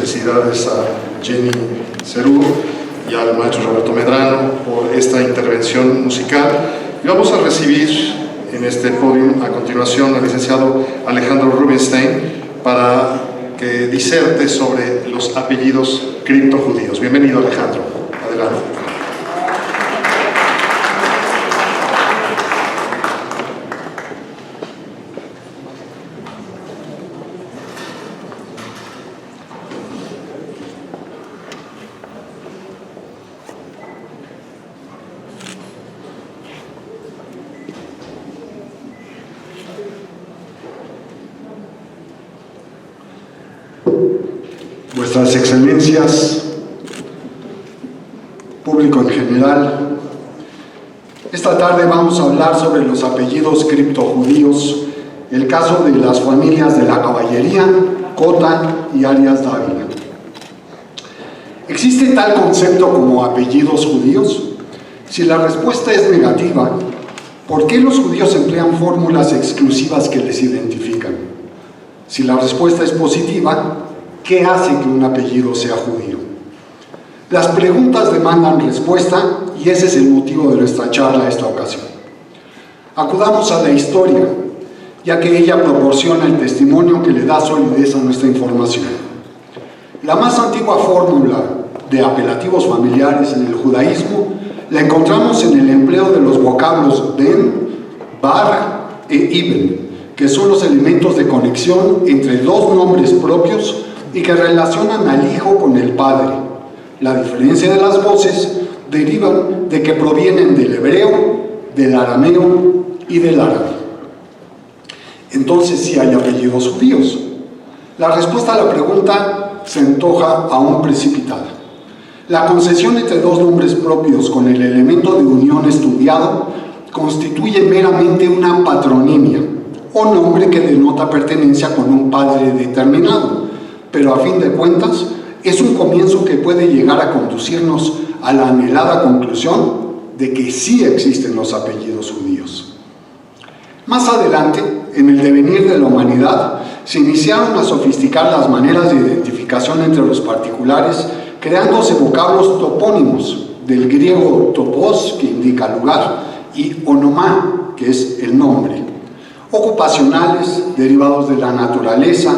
felicidades a Jenny Cerudo y al maestro Roberto Medrano por esta intervención musical. Y vamos a recibir en este podio a continuación al licenciado Alejandro Rubinstein para que diserte sobre los apellidos criptojudíos. Bienvenido, Alejandro. Adelante. Vuestras excelencias, público en general, esta tarde vamos a hablar sobre los apellidos criptojudíos, el caso de las familias de la Caballería, Cota y Arias Dávila. ¿Existe tal concepto como apellidos judíos? Si la respuesta es negativa, ¿por qué los judíos emplean fórmulas exclusivas que les identifican? Si la respuesta es positiva, ¿qué hace que un apellido sea judío? Las preguntas demandan respuesta y ese es el motivo de nuestra charla esta ocasión. Acudamos a la historia, ya que ella proporciona el testimonio que le da solidez a nuestra información. La más antigua fórmula de apelativos familiares en el judaísmo la encontramos en el empleo de los vocablos ben, bar e ibn, que son los elementos de conexión entre dos nombres propios y que relacionan al hijo con el padre. La diferencia de las voces deriva de que provienen del hebreo, del arameo y del árabe. Entonces, ¿sí hay apellidos judíos? La respuesta a la pregunta se antoja aún precipitada. La concesión entre dos nombres propios con el elemento de unión estudiado constituye meramente una patronimia, o nombre que denota pertenencia con un padre determinado, pero a fin de cuentas es un comienzo que puede llegar a conducirnos a la anhelada conclusión de que sí existen los apellidos judíos. Más adelante, en el devenir de la humanidad, se iniciaron a sofisticar las maneras de identificación entre los particulares, creándose vocablos topónimos, del griego topos, que indica lugar, y onomá, que es el nombre, ocupacionales, derivados de la naturaleza,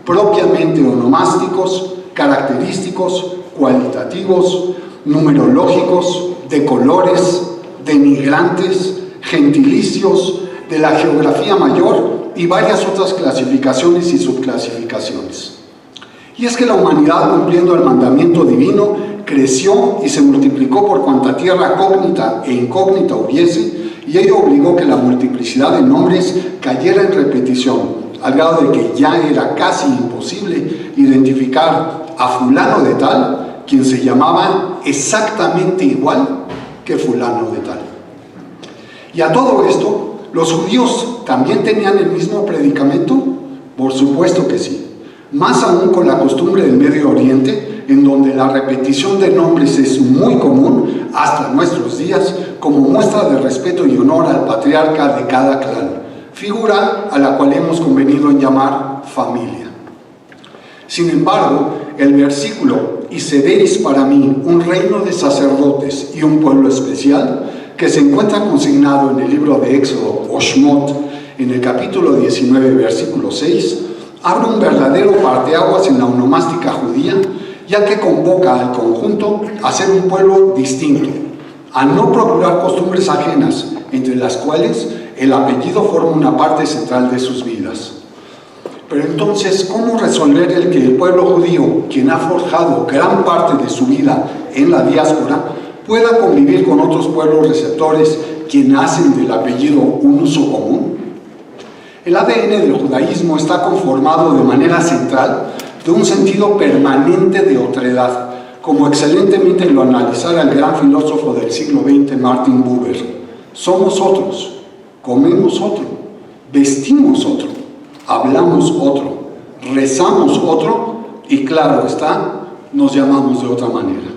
propiamente onomásticos, característicos, cualitativos, numerológicos, de colores, denigrantes, gentilicios, de la geografía mayor y varias otras clasificaciones y subclasificaciones. Y es que la humanidad, cumpliendo el mandamiento divino, creció y se multiplicó por cuanta tierra cógnita e incógnita hubiese, y ello obligó que la multiplicidad de nombres cayera en repetición, al grado de que ya era casi imposible identificar a fulano de tal, quien se llamaba exactamente igual que fulano de tal. Y a todo esto, ¿los judíos también tenían el mismo predicamento? Por supuesto que sí. Más aún con la costumbre del Medio Oriente, en donde la repetición de nombres es muy común hasta nuestros días, como muestra de respeto y honor al patriarca de cada clan, figura a la cual hemos convenido en llamar familia. Sin embargo, el versículo «Y seréis para mí un reino de sacerdotes y un pueblo especial», que se encuentra consignado en el libro de Éxodo o Shmot, en el capítulo 19, versículo 6, abre un verdadero parteaguas en la onomástica judía, ya que convoca al conjunto a ser un pueblo distinto, a no procurar costumbres ajenas, entre las cuales el apellido forma una parte central de sus vidas. Pero entonces, ¿cómo resolver el que el pueblo judío, quien ha forjado gran parte de su vida en la diáspora, pueda convivir con otros pueblos receptores, quien hacen del apellido un uso común? El ADN del judaísmo está conformado de manera central de un sentido permanente de otredad, como excelentemente lo analizara el gran filósofo del siglo XX, Martin Buber. Somos otros, comemos otro, vestimos otro, hablamos otro, rezamos otro y, claro está, nos llamamos de otra manera.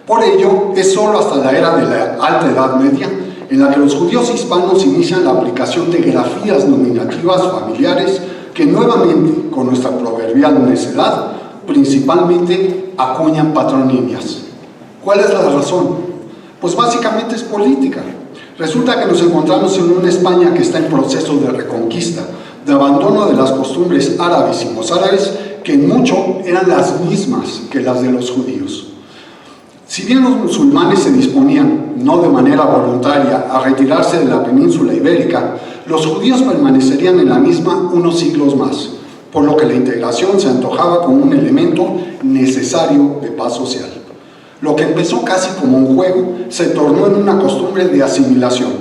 Por ello, es solo hasta la era de la Alta Edad Media en la que los judíos hispanos inician la aplicación de grafías nominativas familiares que nuevamente, con nuestra proverbial necedad, principalmente acuñan patronías. ¿Cuál es la razón? Pues básicamente es política. Resulta que nos encontramos en una España que está en proceso de reconquista, de abandono de las costumbres árabes y mozárabes, que en mucho eran las mismas que las de los judíos. Si bien los musulmanes se disponían, no de manera voluntaria, a retirarse de la península ibérica, los judíos permanecerían en la misma unos siglos más, por lo que la integración se antojaba como un elemento necesario de paz social. Lo que empezó casi como un juego se tornó en una costumbre de asimilación.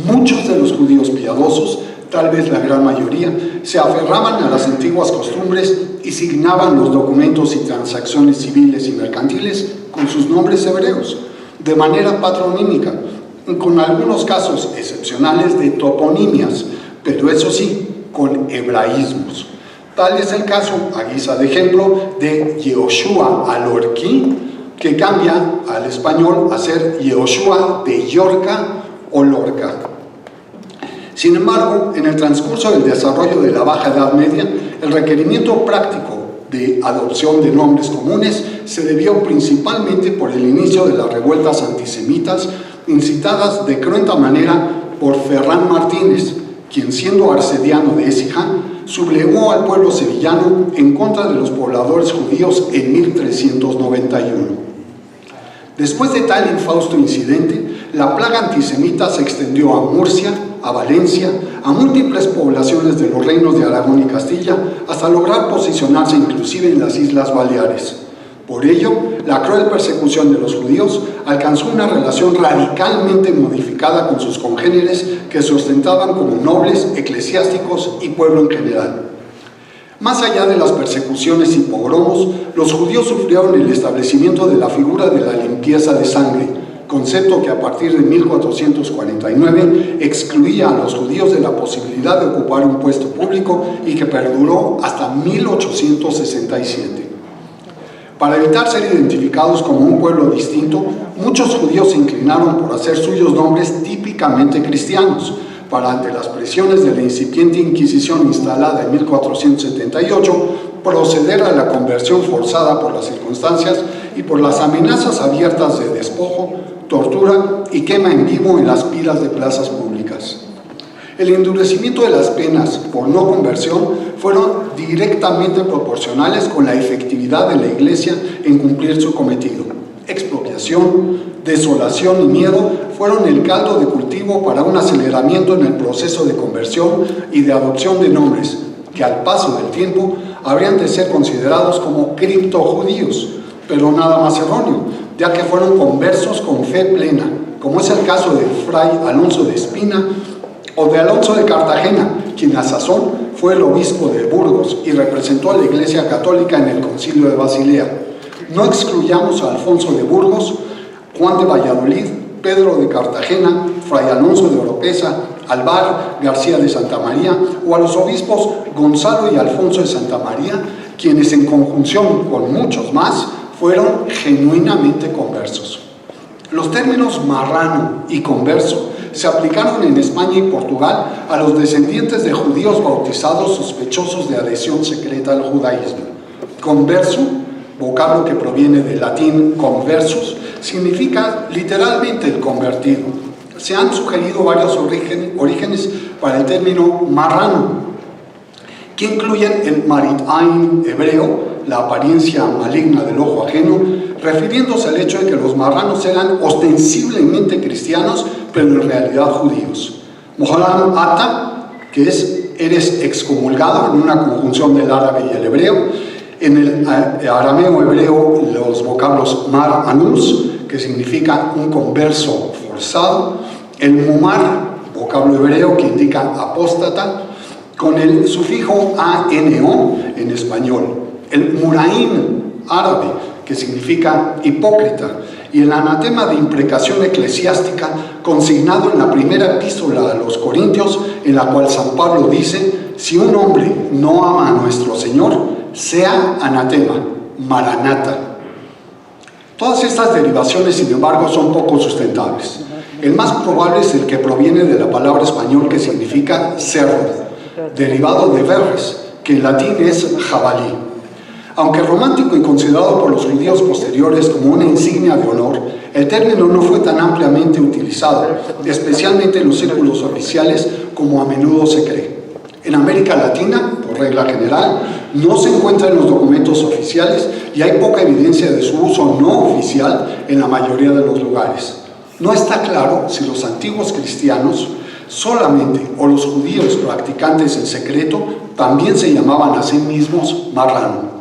Muchos de los judíos piadosos, tal vez la gran mayoría, se aferraban a las antiguas costumbres y signaban los documentos y transacciones civiles y mercantiles con sus nombres hebreos, de manera patronímica, con algunos casos excepcionales de toponimias, pero eso sí, con hebraísmos. Tal es el caso, a guisa de ejemplo, de Yehoshua Alorquí, que cambia al español a ser Yehoshua de Yorca o Lorca. Sin embargo, en el transcurso del desarrollo de la Baja Edad Media, el requerimiento práctico de adopción de nombres comunes se debió principalmente por el inicio de las revueltas antisemitas incitadas de cruenta manera por Ferrán Martínez, quien siendo arcediano de Écija, sublevó al pueblo sevillano en contra de los pobladores judíos en 1391. Después de tal infausto incidente, la plaga antisemita se extendió a Murcia, a Valencia, a múltiples poblaciones de los reinos de Aragón y Castilla, hasta lograr posicionarse inclusive en las Islas Baleares. Por ello, la cruel persecución de los judíos alcanzó una relación radicalmente modificada con sus congéneres que se ostentaban como nobles, eclesiásticos y pueblo en general. Más allá de las persecuciones y pogromos, los judíos sufrieron el establecimiento de la figura de la limpieza de sangre, concepto que a partir de 1449 excluía a los judíos de la posibilidad de ocupar un puesto público y que perduró hasta 1867. Para evitar ser identificados como un pueblo distinto, muchos judíos se inclinaron por hacer suyos nombres típicamente cristianos, para, ante las presiones de la incipiente Inquisición instalada en 1478, proceder a la conversión forzada por las circunstancias y por las amenazas abiertas de despojo, tortura y quema en vivo en las pilas de plazas públicas. El endurecimiento de las penas por no conversión fueron directamente proporcionales con la efectividad de la Iglesia en cumplir su cometido. Expropiación, desolación y miedo fueron el caldo de cultivo para un aceleramiento en el proceso de conversión y de adopción de nombres que al paso del tiempo habrían de ser considerados como criptojudíos, pero nada más erróneo, ya que fueron conversos con fe plena, como es el caso de Fray Alonso de Espina o de Alonso de Cartagena, quien a sazón fue el obispo de Burgos y representó a la Iglesia Católica en el Concilio de Basilea. No excluyamos a Alfonso de Burgos, Juan de Valladolid, Pedro de Cartagena, Fray Alonso de Oropesa, Alvar García de Santa María o a los obispos Gonzalo y Alfonso de Santa María, quienes en conjunción con muchos más fueron genuinamente conversos. Los términos marrano y converso se aplicaron en España y Portugal a los descendientes de judíos bautizados sospechosos de adhesión secreta al judaísmo. Converso, vocablo que proviene del latín conversus, significa literalmente el convertido. Se han sugerido varios orígenes para el término marrano, que incluyen el marit'ain hebreo, la apariencia maligna del ojo ajeno, refiriéndose al hecho de que los marranos eran ostensiblemente cristianos, pero en realidad judíos. Moharam ata, que es eres excomulgado, en una conjunción del árabe y el hebreo. En el arameo hebreo, los vocablos mar anus, que significa un converso forzado. El mumar, vocablo hebreo que indica apóstata, con el sufijo ano en español. El muraín árabe, que significa hipócrita, y el anatema de imprecación eclesiástica consignado en la primera epístola a los Corintios, en la cual San Pablo dice: si un hombre no ama a nuestro Señor, sea anatema, maranata. Todas estas derivaciones, sin embargo, son poco sustentables. El más probable es el que proviene de la palabra español que significa cerdo, derivado de verres, que en latín es jabalí. Aunque romántico y considerado por los judíos posteriores como una insignia de honor, el término no fue tan ampliamente utilizado, especialmente en los círculos oficiales, como a menudo se cree. En América Latina, por regla general, no se encuentra en los documentos oficiales y hay poca evidencia de su uso no oficial en la mayoría de los lugares. No está claro si los antiguos cristianos solamente o los judíos practicantes en secreto también se llamaban a sí mismos marrano.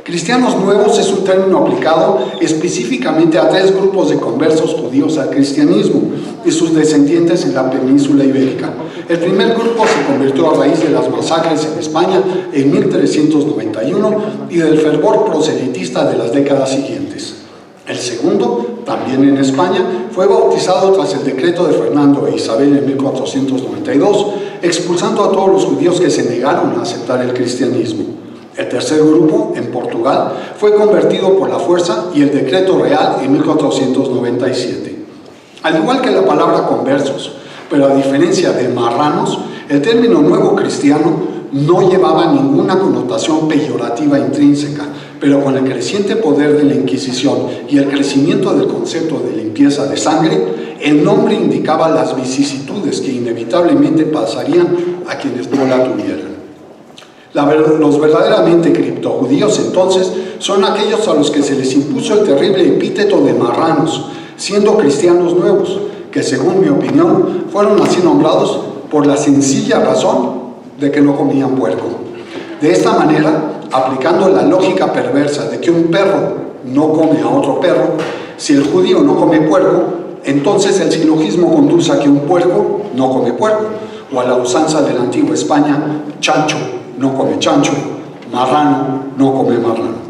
Cristianos nuevos es un término aplicado específicamente a 3 grupos de conversos judíos al cristianismo y sus descendientes en la península ibérica. El primer grupo se convirtió a raíz de las masacres en España en 1391 y del fervor proselitista de las décadas siguientes. El segundo, también en España, fue bautizado tras el decreto de Fernando e Isabel en 1492, expulsando a todos los judíos que se negaron a aceptar el cristianismo. El tercer grupo, en Portugal, fue convertido por la fuerza y el decreto real en 1497. Al igual que la palabra conversos, pero a diferencia de marranos, el término nuevo cristiano no llevaba ninguna connotación peyorativa intrínseca, pero con el creciente poder de la Inquisición y el crecimiento del concepto de limpieza de sangre, el nombre indicaba las vicisitudes que inevitablemente pasarían a quienes no la tuvieran. Los verdaderamente criptojudíos entonces son aquellos a los que se les impuso el terrible epíteto de marranos, siendo cristianos nuevos, que según mi opinión fueron así nombrados por la sencilla razón de que no comían puerco. De esta manera, aplicando la lógica perversa de que un perro no come a otro perro, si el judío no come puerco, entonces el silogismo conduce a que un puerco no come puerco, o a la usanza de la antigua España, chancho no come chancho, marrano no come marrano.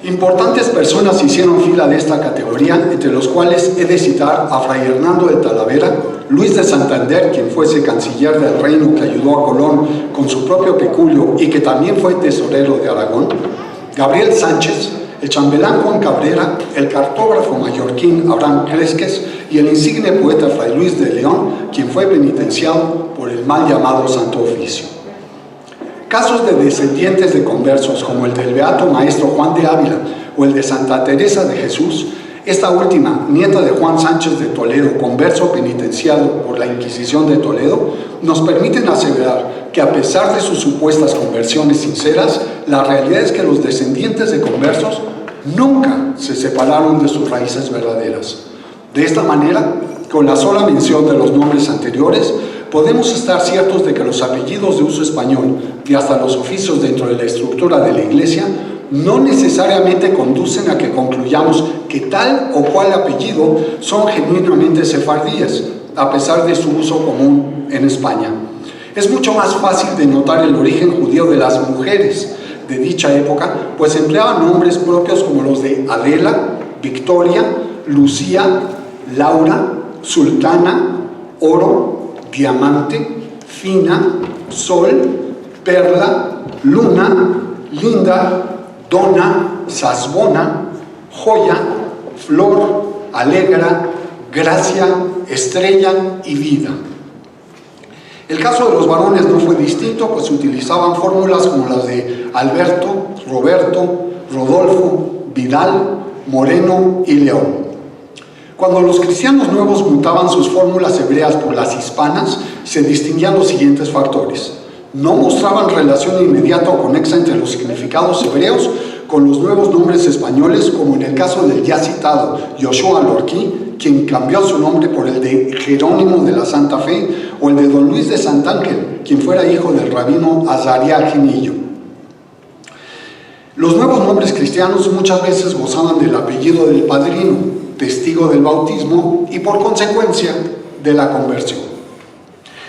Importantes personas hicieron fila de esta categoría, entre los cuales he de citar a Fray Hernando de Talavera, Luis de Santander, quien fuese canciller del reino que ayudó a Colón con su propio peculio y que también fue tesorero de Aragón, Gabriel Sánchez, el chambelán Juan Cabrera, el cartógrafo mallorquín Abraham Cresques y el insigne poeta Fray Luis de León, quien fue penitenciado por el mal llamado Santo Oficio. Casos de descendientes de conversos, como el del beato maestro Juan de Ávila o el de Santa Teresa de Jesús, esta última, nieta de Juan Sánchez de Toledo, converso penitenciado por la Inquisición de Toledo, nos permiten aseverar que a pesar de sus supuestas conversiones sinceras, la realidad es que los descendientes de conversos nunca se separaron de sus raíces verdaderas. De esta manera, con la sola mención de los nombres anteriores, podemos estar ciertos de que los apellidos de uso español y hasta los oficios dentro de la estructura de la Iglesia no necesariamente conducen a que concluyamos que tal o cual apellido son genuinamente sefardíes, a pesar de su uso común en España. Es mucho más fácil de notar el origen judío de las mujeres de dicha época, pues empleaban nombres propios como los de Adela, Victoria, Lucía, Laura, Sultana, Oro, Diamante, Fina, Sol, Perla, Luna, Linda, Dona, Sasbona, Joya, Flor, Alegra, Gracia, Estrella y Vida. El caso de los varones no fue distinto, pues utilizaban fórmulas como las de Alberto, Roberto, Rodolfo, Vidal, Moreno y León. Cuando los cristianos nuevos mutaban sus fórmulas hebreas por las hispanas, se distinguían los siguientes factores. No mostraban relación inmediata o conexa entre los significados hebreos con los nuevos nombres españoles, como en el caso del ya citado Yoshua Lorquí, quien cambió su nombre por el de Jerónimo de la Santa Fe, o el de Don Luis de Santángel, quien fuera hijo del rabino Azariah Genillo. Los nuevos nombres cristianos muchas veces gozaban del apellido del padrino, testigo del bautismo y por consecuencia de la conversión.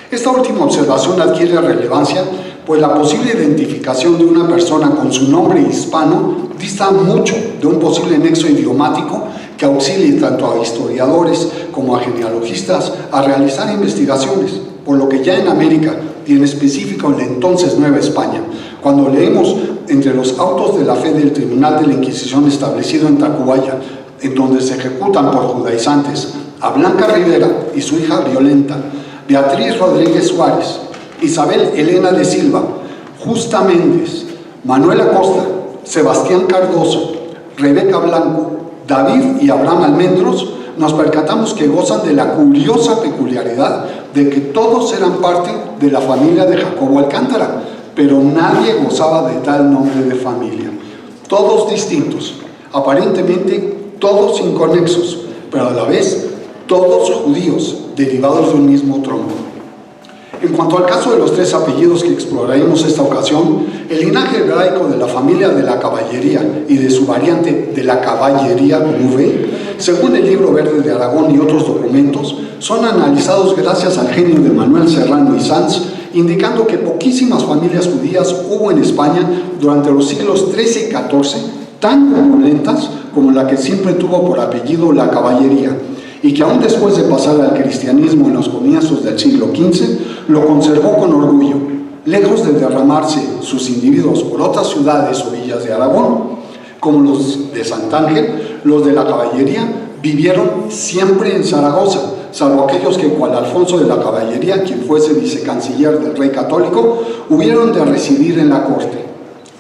Esta última observación adquiere relevancia, pues la posible identificación de una persona con su nombre hispano dista mucho de un posible nexo idiomático que auxilie tanto a historiadores como a genealogistas a realizar investigaciones, por lo que ya en América y en específico en la entonces Nueva España, cuando leemos entre los autos de la fe del Tribunal de la Inquisición establecido en Tacubaya, en donde se ejecutan por judaizantes a Blanca Rivera y su hija Violenta, Beatriz Rodríguez Suárez, Isabel Elena de Silva, Justa Méndez, Manuel Acosta, Sebastián Cardoso, Rebeca Blanco, David y Abraham Almendros, nos percatamos que gozan de la curiosa peculiaridad de que todos eran parte de la familia de Jacobo Alcántara, pero nadie gozaba de tal nombre de familia. Todos distintos, aparentemente todos inconexos, pero a la vez todos judíos, derivados de un mismo tronco. En cuanto al caso de los tres apellidos que exploraremos esta ocasión, el linaje hebraico de la familia de la caballería y de su variante de la caballería con V, según el Libro Verde de Aragón y otros documentos, son analizados gracias al genio de Manuel Serrano y Sanz, indicando que poquísimas familias judías hubo en España durante los siglos XIII y XIV, tan opulentas como la que siempre tuvo por apellido la caballería, y que aún después de pasar al cristianismo en los comienzos del siglo XV, lo conservó con orgullo, lejos de derramarse sus individuos por otras ciudades o villas de Aragón, como los de Sant'Ángel. Los de la caballería vivieron siempre en Zaragoza, salvo aquellos que, cual Alfonso de la Caballería, quien fuese vicecanciller del rey católico, hubieron de residir en la corte.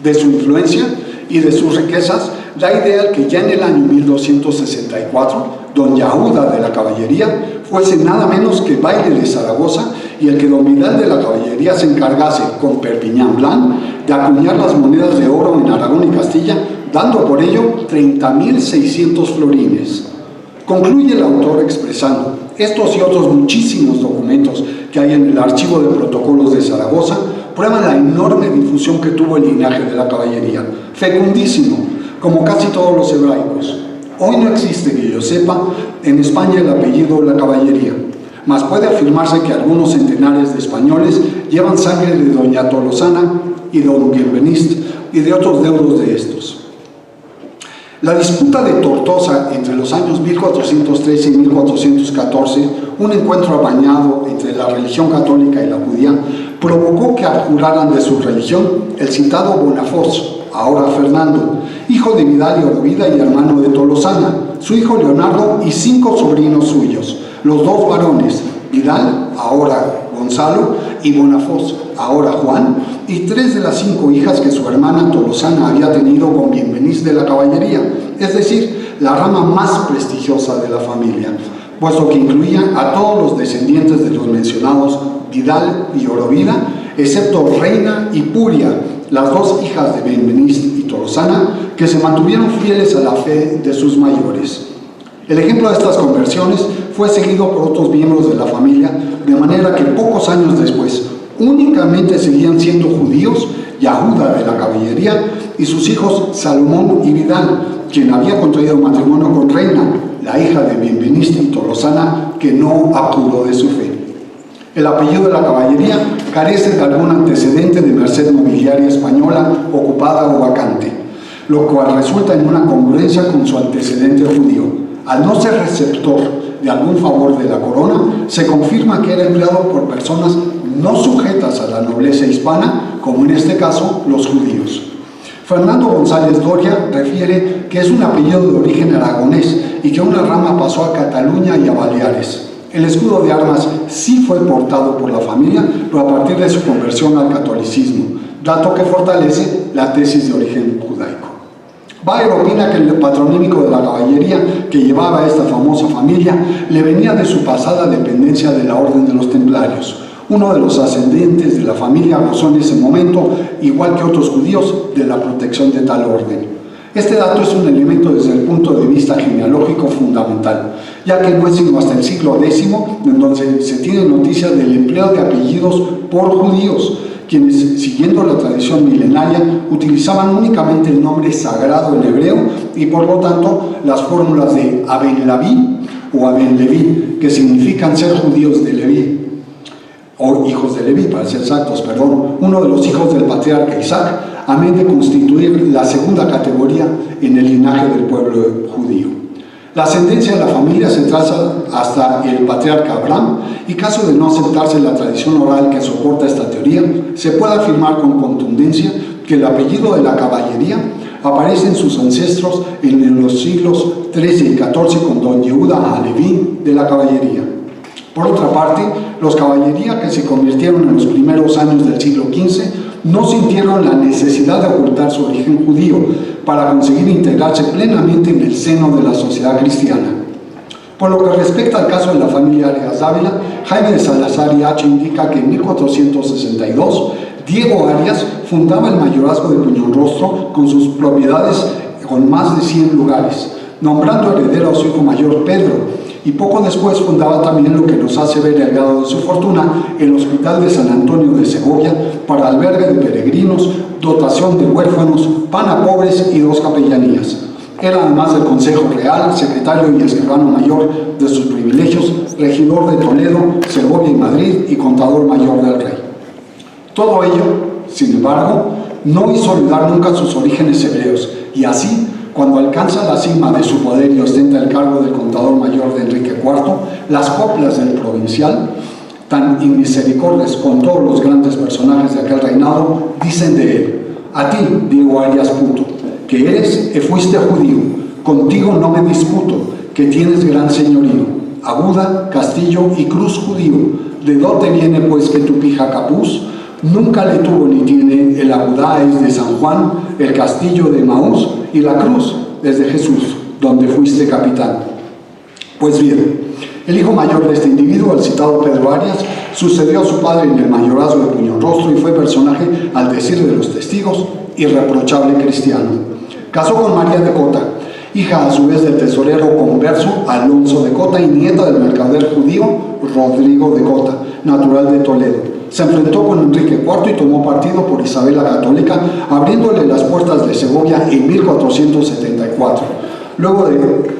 De su influencia y de sus riquezas, da idea que ya en el año 1264, don Yahuda de la Caballería fuese nada menos que baile de Zaragoza, y el que don Vidal de la Caballería se encargase, con Perpiñán Blanc, de acuñar las monedas de oro en Aragón y Castilla, dando por ello 30.600 florines. Concluye el autor expresando: estos y otros muchísimos documentos que hay en el archivo de protocolos de Zaragoza prueban la enorme difusión que tuvo el linaje de la caballería, fecundísimo, como casi todos los hebraicos. Hoy no existe, que yo sepa, en España el apellido la caballería, mas puede afirmarse que algunos centenares de españoles llevan sangre de doña Tolosana y don Bienvenist y de otros deudos de estos. La disputa de Tortosa entre los años 1413 y 1414, un encuentro apañado entre la religión católica y la judía, provocó que abjuraran de su religión el citado Bonafós, ahora Fernando, hijo de Vidal y Orovida y hermano de Tolosana, su hijo Leonardo y 5 sobrinos suyos, los 2 varones, Vidal, ahora Gonzalo, y Bonafós, ahora Juan, y 3 de las 5 hijas que su hermana Tolosana había tenido con Bienvenís de la Caballería, es decir, la rama más prestigiosa de la familia, puesto que incluía a todos los descendientes de los mencionados Vidal y Orovida, excepto Reina y Puria, las 2 hijas de Bienvenís y Tolosana, que se mantuvieron fieles a la fe de sus mayores. El ejemplo de estas conversiones fue seguido por otros miembros de la familia, de manera que pocos años después únicamente seguían siendo judíos Yahuda de la Caballería y sus hijos Salomón y Vidal, quien había contraído matrimonio con Reina, la hija de Bienvenís y Tolosana, que no abjuró de su fe. El apellido de la Caballería carece de algún antecedente de merced nobiliaria española ocupada o vacante, lo cual resulta en una congruencia con su antecedente judío. Al no ser receptor de algún favor de la corona, se confirma que era empleado por personas no sujetas a la nobleza hispana, como en este caso los judíos. Fernando González Doria refiere que es un apellido de origen aragonés y que una rama pasó a Cataluña y a Baleares. El escudo de armas sí fue portado por la familia, pero a partir de su conversión al catolicismo, dato que fortalece la tesis de origen judaico. Baer opina que el patronímico de la caballería que llevaba esta famosa familia le venía de su pasada dependencia de la Orden de los Templarios. Uno de los ascendientes de la familia gozó en ese momento, igual que otros judíos, de la protección de tal orden. Este dato es un elemento desde el punto de vista genealógico fundamental, ya que no es sino hasta el siglo X en donde se tiene noticia del empleo de apellidos por judíos, quienes, siguiendo la tradición milenaria, utilizaban únicamente el nombre sagrado en hebreo y por lo tanto las fórmulas de Aben Laví o Aben Leví, que significan ser judíos de Leví, o hijos de Leví, para ser exactos, uno de los hijos del patriarca Isaac, amén de constituir la segunda categoría en el linaje del pueblo judío. La ascendencia de la familia se traza hasta el patriarca Abraham, y caso de no aceptarse la tradición oral que soporta esta teoría, se puede afirmar con contundencia que el apellido de la caballería aparece en sus ancestros en los siglos XIII y XIV con don Yehuda Haleví de la Caballería. Por otra parte, los caballería que se convirtieron en los primeros años del siglo XV no sintieron la necesidad de ocultar su origen judío para conseguir integrarse plenamente en el seno de la sociedad cristiana. Por lo que respecta al caso de la familia Arias Dávila, Jaime de Salazar y H. indica que en 1462 Diego Arias fundaba el mayorazgo de Puñonrostro con sus propiedades con más de 100 lugares, nombrando heredero a su hijo mayor Pedro, y poco después fundaba también lo que nos hace ver el grado de su fortuna, el Hospital de San Antonio de Segovia, para albergue de peregrinos, dotación de huérfanos, pan a pobres y 2 capellanías. Era además del Consejo Real, secretario y escribano mayor de sus privilegios, regidor de Toledo, Segovia y Madrid y contador mayor del rey. Todo ello, sin embargo, no hizo olvidar nunca sus orígenes hebreos, y así, cuando alcanza la cima de su poder y ostenta el cargo del contador mayor de Enrique IV, las coplas del provincial, tan inmisericordias con todos los grandes personajes de aquel reinado, dicen de él: a ti, Diego Arias Puto, que eres y fuiste judío, contigo no me disputo, que tienes gran señorío, aguda, castillo y cruz judío, ¿de dónde viene pues que tu pija capuz? Nunca le tuvo ni tiene el agudá es de San Juan, el castillo de Maús y la cruz es de Jesús, donde fuiste capitán. Pues bien, el hijo mayor de este individuo, el citado Pedro Arias, sucedió a su padre en el mayorazgo de Puñonrostro y fue personaje, al decir de los testigos, irreprochable cristiano. Casó con María de Cota, hija a su vez del tesorero converso Alonso de Cota y nieta del mercader judío Rodrigo de Cota, natural de Toledo. Se enfrentó con Enrique IV y tomó partido por Isabel la Católica, abriéndole las puertas de Segovia en 1474. Luego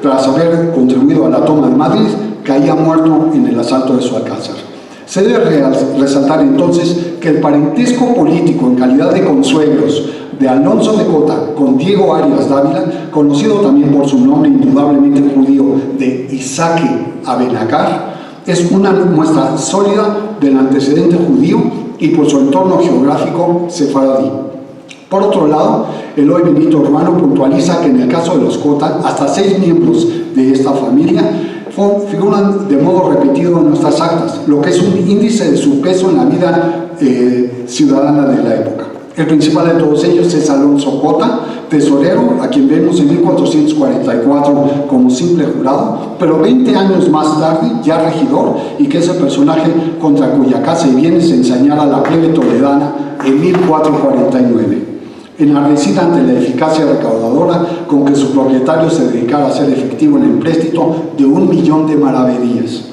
tras haber contribuido a la toma de Madrid, caía muerto en el asalto de su alcázar. Se debe resaltar entonces que el parentesco político en calidad de consuegros de Alonso de Cota con Diego Arias Dávila, conocido también por su nombre indudablemente judío de Isaque Abenacar, es una muestra sólida del antecedente judío y por su entorno geográfico sefaradí. Por otro lado, Eloy Benito Urbano puntualiza que en el caso de los Cota, hasta 6 miembros de esta familia figuran de modo repetido en nuestras actas, lo que es un índice de su peso en la vida ciudadana de la época. El principal de todos ellos es Alonso Cota, tesorero, a quien vemos en 1444 como simple jurado, pero 20 años más tarde ya regidor, y que es el personaje contra cuya casa y bienes se ensañara la plebe toledana en 1449. Enardecida ante la eficacia recaudadora con que su propietario se dedicara a hacer efectivo el empréstito de 1 millón de maravedíes,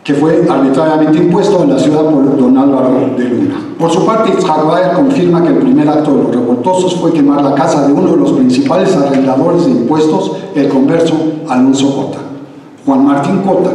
que fue arbitrariamente impuesto en la ciudad por don Álvaro de Luna. Por su parte, Itzhak Baer confirma que el primer acto de los revoltosos fue quemar la casa de uno de los principales arrendadores de impuestos, el converso Alonso Cota. Juan Martín Cota,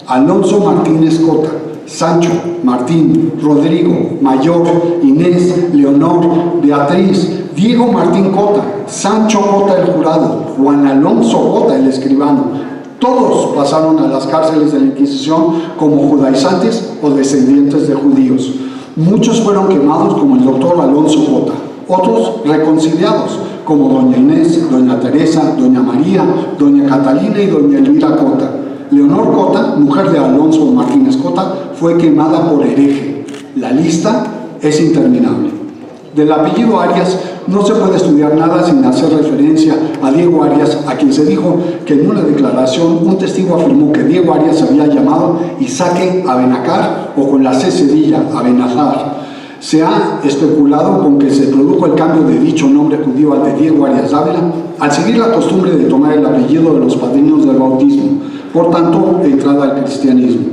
Alonso Martínez Cota, Sancho, Martín, Rodrigo, Mayor, Inés, Leonor, Beatriz, Diego Martín Cota, Sancho Cota el jurado, Juan Alonso Cota el escribano, todos pasaron a las cárceles de la Inquisición como judaizantes o descendientes de judíos. Muchos fueron quemados como el doctor Alonso Cota, otros reconciliados como doña Inés, doña Teresa, doña María, doña Catalina y doña Elvira Cota. Leonor Cota, mujer de Alonso Martínez Cota, fue quemada por hereje. La lista es interminable. Del apellido Arias no se puede estudiar nada sin hacer referencia a Diego Arias, a quien se dijo que en una declaración un testigo afirmó que Diego Arias se había llamado Isaque Abenacar o con la C cedilla Abenazar. Se ha especulado con que se produjo el cambio de dicho nombre judío al de Diego Arias Dávila al seguir la costumbre de tomar el apellido de los padrinos del bautismo, por tanto, entrada al cristianismo,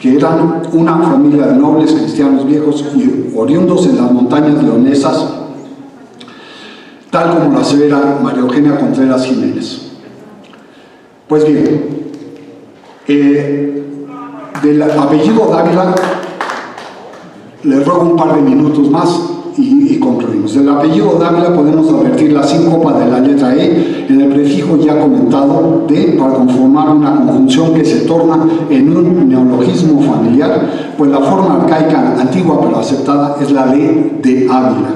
que eran una familia de nobles cristianos viejos y oriundos en las montañas leonesas, tal como lo asevera María Eugenia Contreras Jiménez. Pues bien, del apellido Dávila, les ruego un par de minutos más y concluimos. Del apellido Dávila podemos advertir la síncopa de la letra E en el prefijo ya comentado de, para conformar una conjunción que se torna en un neologismo familiar, pues la forma arcaica antigua pero aceptada es la de Ávila.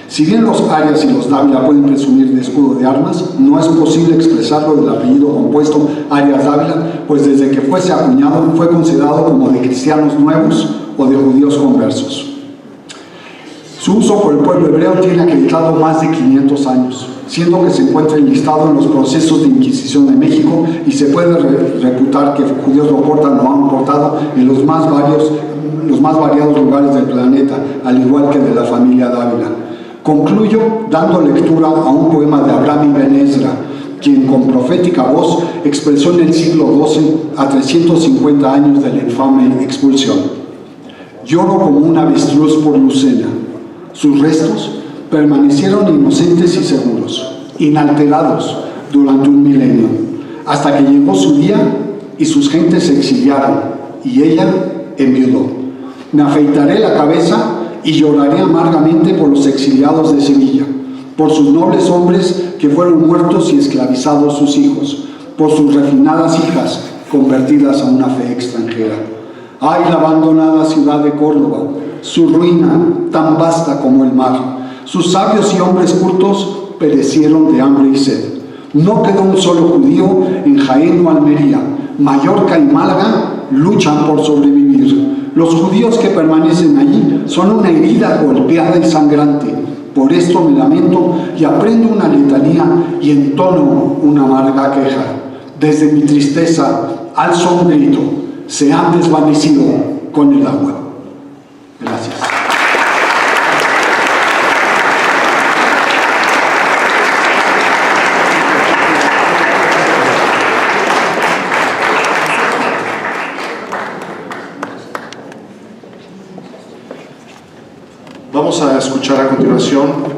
Si bien los Arias y los Dávila pueden presumir de escudo de armas, no es posible expresarlo del apellido compuesto Arias Dávila, pues desde que fuese acuñado fue considerado como de cristianos nuevos o de judíos conversos. Su uso por el pueblo hebreo tiene acreditado más de 500 años, siendo que se encuentra enlistado en los procesos de Inquisición de México y se puede reputar que judíos lo portan o han portado en los más variados lugares del planeta, al igual que de la familia Dávila. Concluyo dando lectura a un poema de Abraham Ibn Ezra, quien con profética voz expresó en el siglo XII, a 350 años de la infame expulsión: lloro como un avestruz por Lucena. Sus restos permanecieron inocentes y seguros, inalterados durante un milenio, hasta que llegó su día y sus gentes se exiliaron, y ella enviudó. Me afeitaré la cabeza y lloraré amargamente por los exiliados de Sevilla, por sus nobles hombres que fueron muertos y esclavizados sus hijos, por sus refinadas hijas convertidas a una fe extranjera. ¡Ay, la abandonada ciudad de Córdoba! Su ruina, tan vasta como el mar. Sus sabios y hombres cultos perecieron de hambre y sed. No quedó un solo judío en Jaén o Almería. Mallorca y Málaga luchan por sobrevivir. Los judíos que permanecen allí son una herida golpeada y sangrante. Por esto me lamento y aprendo una letanía y entono una amarga queja. Desde mi tristeza alzo un grito: se han desvanecido con el agua. Gracias. Vamos a escuchar a continuación